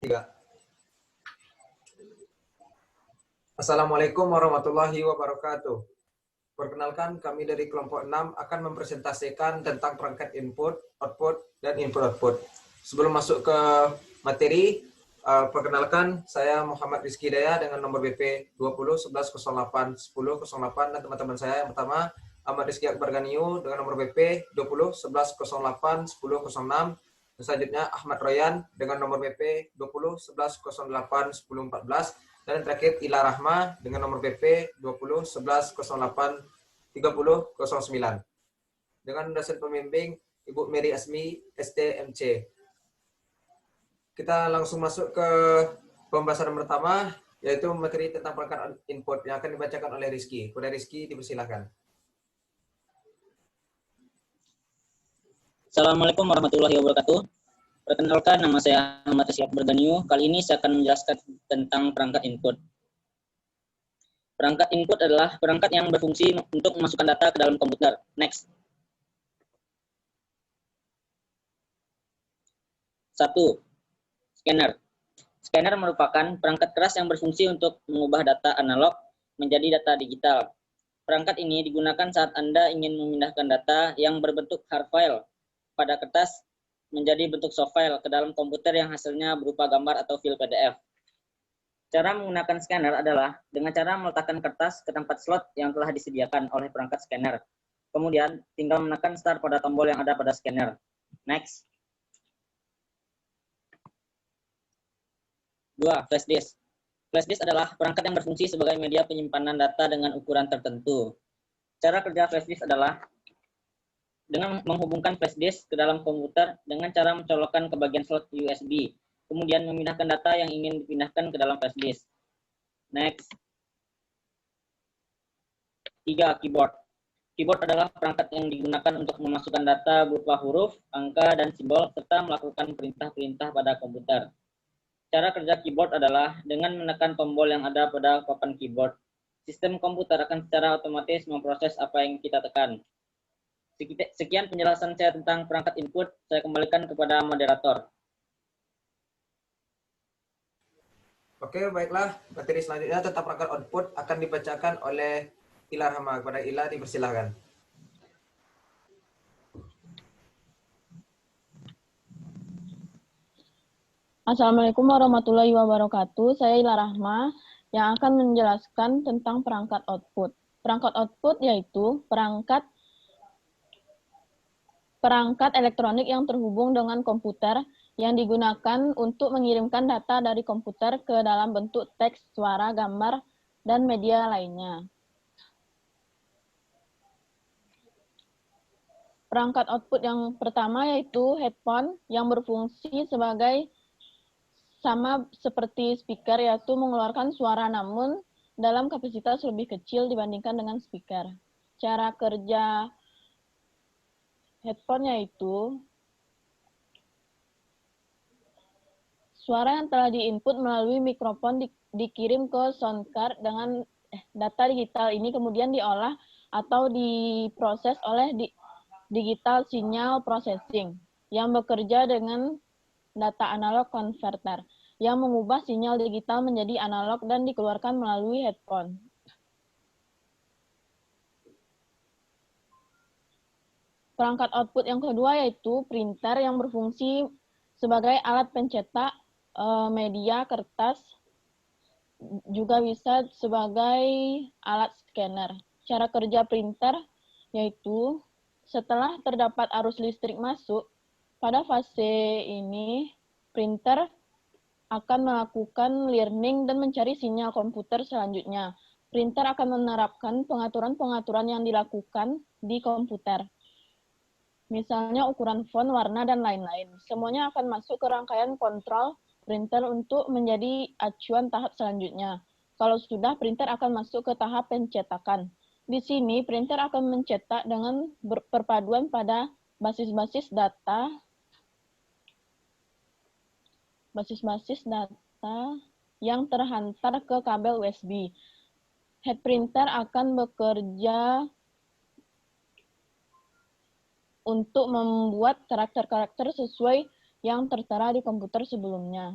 Tiga. Assalamualaikum warahmatullahi wabarakatuh. Perkenalkan, kami dari kelompok 6 akan mempresentasikan tentang perangkat input, output, dan input-output. Sebelum masuk ke materi, perkenalkan saya Muhammad Rizky Daya dengan nomor BP 20 11 08 10 08 dan teman-teman saya yang pertama Ahmad Rizky Akbar Ganiu dengan nomor BP 20 11 08 10 06. Dan selanjutnya Ahmad Royan dengan nomor BP 20 11 08 10 14. Dan yang terakhir Ila Rahma dengan nomor BP 20 11 08 30 09. Dengan dosen pembimbing Ibu Mary Asmi STMC. Kita langsung masuk ke pembahasan pertama, yaitu materi tentang perangkat input yang akan dibacakan oleh Rizky. Kepada Rizky, dipersilakan. Assalamualaikum warahmatullahi wabarakatuh. Perkenalkan, nama saya Ahmad Rizky Akbar Ganiu. Kali ini saya akan menjelaskan tentang perangkat input. Perangkat input adalah perangkat yang berfungsi untuk memasukkan data ke dalam komputer. Next. 1. Scanner. Scanner merupakan perangkat keras yang berfungsi untuk mengubah data analog menjadi data digital. Perangkat ini digunakan saat Anda ingin memindahkan data yang berbentuk hard file pada kertas menjadi bentuk soft file ke dalam komputer yang hasilnya berupa gambar atau file PDF. Cara menggunakan scanner adalah dengan cara meletakkan kertas ke tempat slot yang telah disediakan oleh perangkat scanner. Kemudian tinggal menekan start pada tombol yang ada pada scanner. Next. 2. Flash disk. Flash disk adalah perangkat yang berfungsi sebagai media penyimpanan data dengan ukuran tertentu. Cara kerja flash disk adalah dengan menghubungkan flash disk ke dalam komputer dengan cara mencolokkan ke bagian slot USB, kemudian memindahkan data yang ingin dipindahkan ke dalam flash disk. Next. 3. Keyboard. Keyboard adalah perangkat yang digunakan untuk memasukkan data berupa huruf, angka, dan simbol, serta melakukan perintah-perintah pada komputer. Cara kerja keyboard adalah dengan menekan tombol yang ada pada papan keyboard. Sistem komputer akan secara otomatis memproses apa yang kita tekan. Sekian penjelasan saya tentang perangkat input. Saya kembalikan kepada moderator. Oke, baiklah. Materi selanjutnya tentang perangkat output akan dibacakan oleh Ila Rahma. Kepada Ila, dipersilakan. Assalamualaikum warahmatullahi wabarakatuh. Saya Ila Rahma yang akan menjelaskan tentang perangkat output. Perangkat output yaitu perangkat elektronik yang terhubung dengan komputer yang digunakan untuk mengirimkan data dari komputer ke dalam bentuk teks, suara, gambar, dan media lainnya. Perangkat output yang pertama yaitu headphone yang berfungsi sebagai sama seperti speaker, yaitu mengeluarkan suara namun dalam kapasitas lebih kecil dibandingkan dengan speaker. Cara kerja headphone yaitu suara yang telah diinput melalui mikrofon dikirim ke sound card dengan data digital ini kemudian diolah atau diproses oleh digital signal processing yang bekerja dengan data analog converter yang mengubah sinyal digital menjadi analog dan dikeluarkan melalui headphone. Perangkat output yang kedua yaitu printer yang berfungsi sebagai alat pencetak media kertas, juga bisa sebagai alat scanner. Cara kerja printer yaitu setelah terdapat arus listrik masuk, pada fase ini printer akan melakukan learning dan mencari sinyal komputer selanjutnya. Printer akan menerapkan pengaturan-pengaturan yang dilakukan di komputer. Misalnya ukuran font, warna, dan lain-lain. Semuanya akan masuk ke rangkaian kontrol printer untuk menjadi acuan tahap selanjutnya. Kalau sudah, printer akan masuk ke tahap pencetakan. Di sini, printer akan mencetak dengan perpaduan pada basis-basis data yang terhantar ke kabel USB. Head printer akan bekerja untuk membuat karakter-karakter sesuai yang tertera di komputer sebelumnya.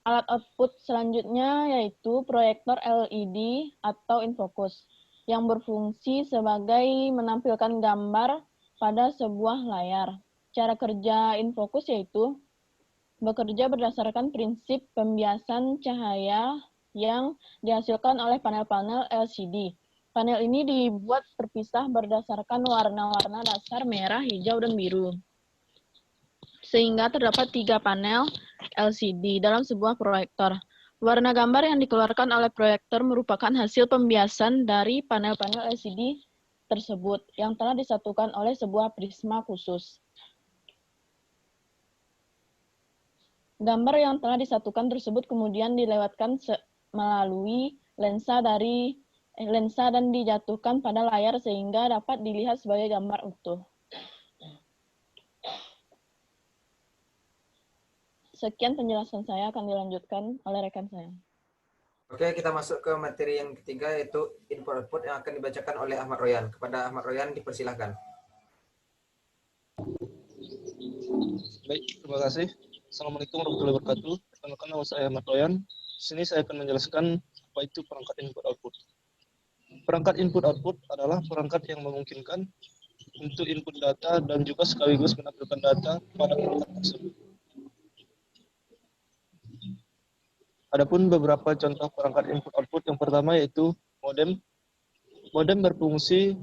Alat output selanjutnya yaitu proyektor LED atau infocus yang berfungsi sebagai menampilkan gambar pada sebuah layar. Cara kerja infocus yaitu bekerja berdasarkan prinsip pembiasan cahaya yang dihasilkan oleh panel-panel LCD. Panel ini dibuat terpisah berdasarkan warna-warna dasar merah, hijau, dan biru. Sehingga terdapat 3 panel LCD dalam sebuah proyektor. Warna gambar yang dikeluarkan oleh proyektor merupakan hasil pembiasan dari panel-panel LCD tersebut yang telah disatukan oleh sebuah prisma khusus. Gambar yang telah disatukan tersebut kemudian dilewatkan melalui lensa dan dijatuhkan pada layar sehingga dapat dilihat sebagai gambar utuh. Sekian penjelasan saya, akan dilanjutkan oleh rekan saya. Oke, kita masuk ke materi yang ketiga, yaitu input-output yang akan dibacakan oleh Ahmad Royan. Kepada Ahmad Royan, dipersilahkan. Baik, terima kasih. Assalamualaikum warahmatullahi wabarakatuh. Perkenalkan, nama saya Ahmad Royan. Di sini saya akan menjelaskan apa itu perangkat input-output. Perangkat input-output adalah perangkat yang memungkinkan untuk input data dan juga sekaligus menampilkan data pada perangkat tersebut. Adapun beberapa contoh perangkat input-output, yang pertama yaitu modem. Modem berfungsi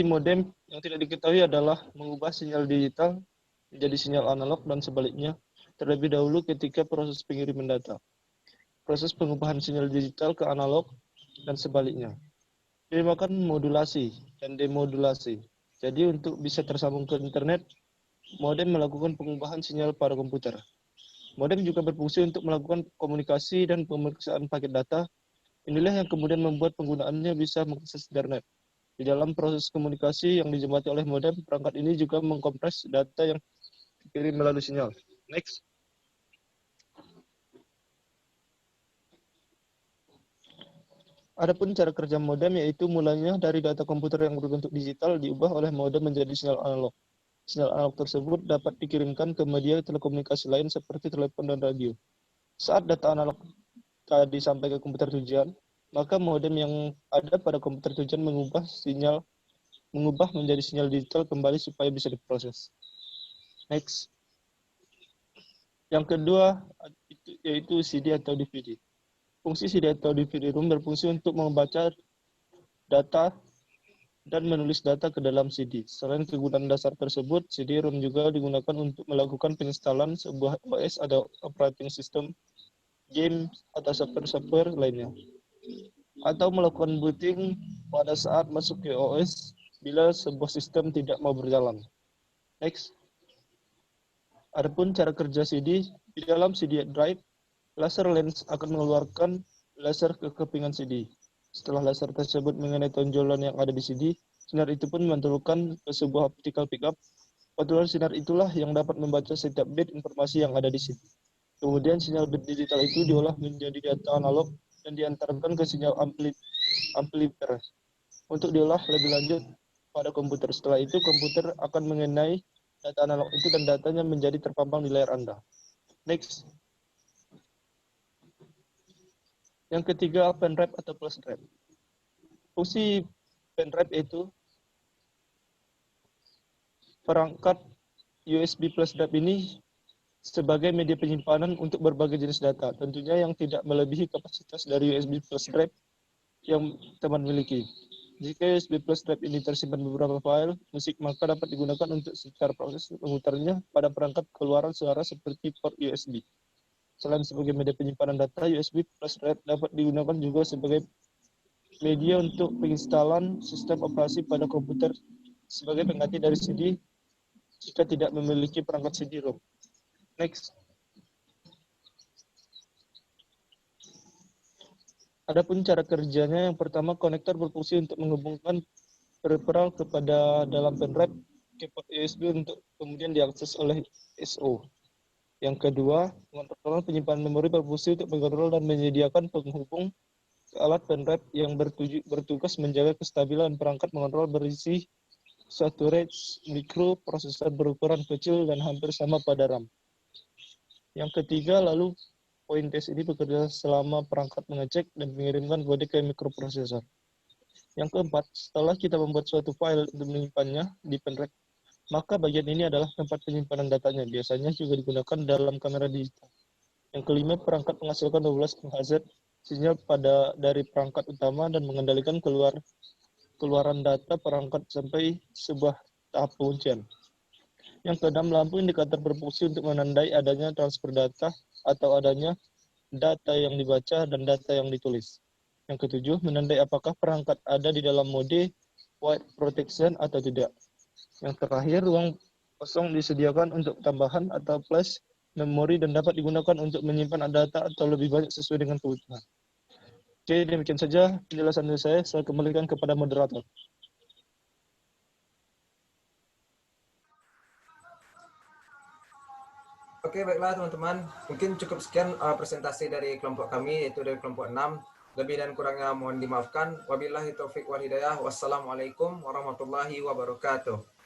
modem yang tidak diketahui adalah mengubah sinyal digital menjadi sinyal analog dan sebaliknya terlebih dahulu ketika proses pengiriman data. Proses pengubahan sinyal digital ke analog dan sebaliknya. Dinamakan modulasi dan demodulasi. Jadi untuk bisa tersambung ke internet, modem melakukan pengubahan sinyal pada komputer. Modem juga berfungsi untuk melakukan komunikasi dan pemeriksaan paket data. Inilah yang kemudian membuat penggunaannya bisa mengakses internet. Di dalam proses komunikasi yang dijembati oleh modem, perangkat ini juga mengkompres data yang dikirim melalui sinyal. Next. Adapun cara kerja modem yaitu mulanya dari data komputer yang berbentuk digital diubah oleh modem menjadi sinyal analog. Sinyal analog tersebut dapat dikirimkan ke media telekomunikasi lain seperti telepon dan radio. Saat data analog tadi sampai ke komputer tujuan, maka modem yang ada pada komputer tujuan mengubah menjadi sinyal digital kembali supaya bisa diproses. Next. Yang kedua yaitu CD atau DVD. Fungsi CD atau DVD-ROM berfungsi untuk membaca data dan menulis data ke dalam CD. Selain kegunaan dasar tersebut, CD-ROM juga digunakan untuk melakukan penginstalan sebuah OS atau operating system, game, atau software lainnya. Atau melakukan booting pada saat masuk ke OS bila sebuah sistem tidak mau berjalan. Next. Adapun cara kerja CD, di dalam CD drive, laser lens akan mengeluarkan laser ke kepingan CD. Setelah laser tersebut mengenai tonjolan yang ada di CD, sinar itu pun memantulkan ke sebuah optical pickup. Pantulan sinar itulah yang dapat membaca setiap bit informasi yang ada di CD. Kemudian sinyal bit digital itu diolah menjadi data analog dan diantarkan ke sinyal amplifier untuk diolah lebih lanjut pada komputer. Setelah itu komputer akan mengenai data analog itu dan datanya menjadi terpampang di layar Anda. Next. Yang ketiga, pen drive atau flash drive. Fungsi pen drive itu perangkat USB flash drive ini sebagai media penyimpanan untuk berbagai jenis data, tentunya yang tidak melebihi kapasitas dari USB flash drive yang teman miliki. Jika USB flash drive ini tersimpan beberapa file musik, maka dapat digunakan untuk secara proses memutarnya pada perangkat keluaran suara seperti port USB. Selain sebagai media penyimpanan data, USB flash drive dapat digunakan juga sebagai media untuk penginstalan sistem operasi pada komputer sebagai pengganti dari CD jika tidak memiliki perangkat CD-ROM. Next. Adapun cara kerjanya, yang pertama, konektor berfungsi untuk menghubungkan peripheral kepada dalam pendrive ke port USB untuk kemudian diakses oleh SO. Yang kedua, pengontrolan penyimpanan memori berfungsi untuk mengontrol dan menyediakan penghubung ke alat pendrive yang bertugas menjaga kestabilan perangkat mengontrol berisi suatu RAID mikroprosesor berukuran kecil dan hampir sama pada RAM. Yang ketiga, lalu poin test ini bekerja selama perangkat mengecek dan mengirimkan kode ke mikroprosesor. Yang keempat, setelah kita membuat suatu file untuk menyimpannya di pendrive, maka bagian ini adalah tempat penyimpanan datanya. Biasanya juga digunakan dalam kamera digital. Yang kelima, perangkat menghasilkan 12 MHz sinyal dari perangkat utama dan mengendalikan keluaran data perangkat sampai sebuah tahap penguncian. Yang keenam, lampu indikator berfungsi untuk menandai adanya transfer data atau adanya data yang dibaca dan data yang ditulis. Yang ketujuh, menandai apakah perangkat ada di dalam mode white protection atau tidak. Yang terakhir, ruang kosong disediakan untuk tambahan atau flash memori dan dapat digunakan untuk menyimpan data atau lebih banyak sesuai dengan kebutuhan. Oke, demikian saja penjelasan dari saya. Saya kembalikan kepada moderator. Oke, baiklah teman-teman. Mungkin cukup sekian presentasi dari kelompok kami, yaitu dari kelompok 6. Lebih dan kurangnya mohon dimaafkan. Wabillahi taufiq wal hidayah. Wassalamualaikum warahmatullahi wabarakatuh.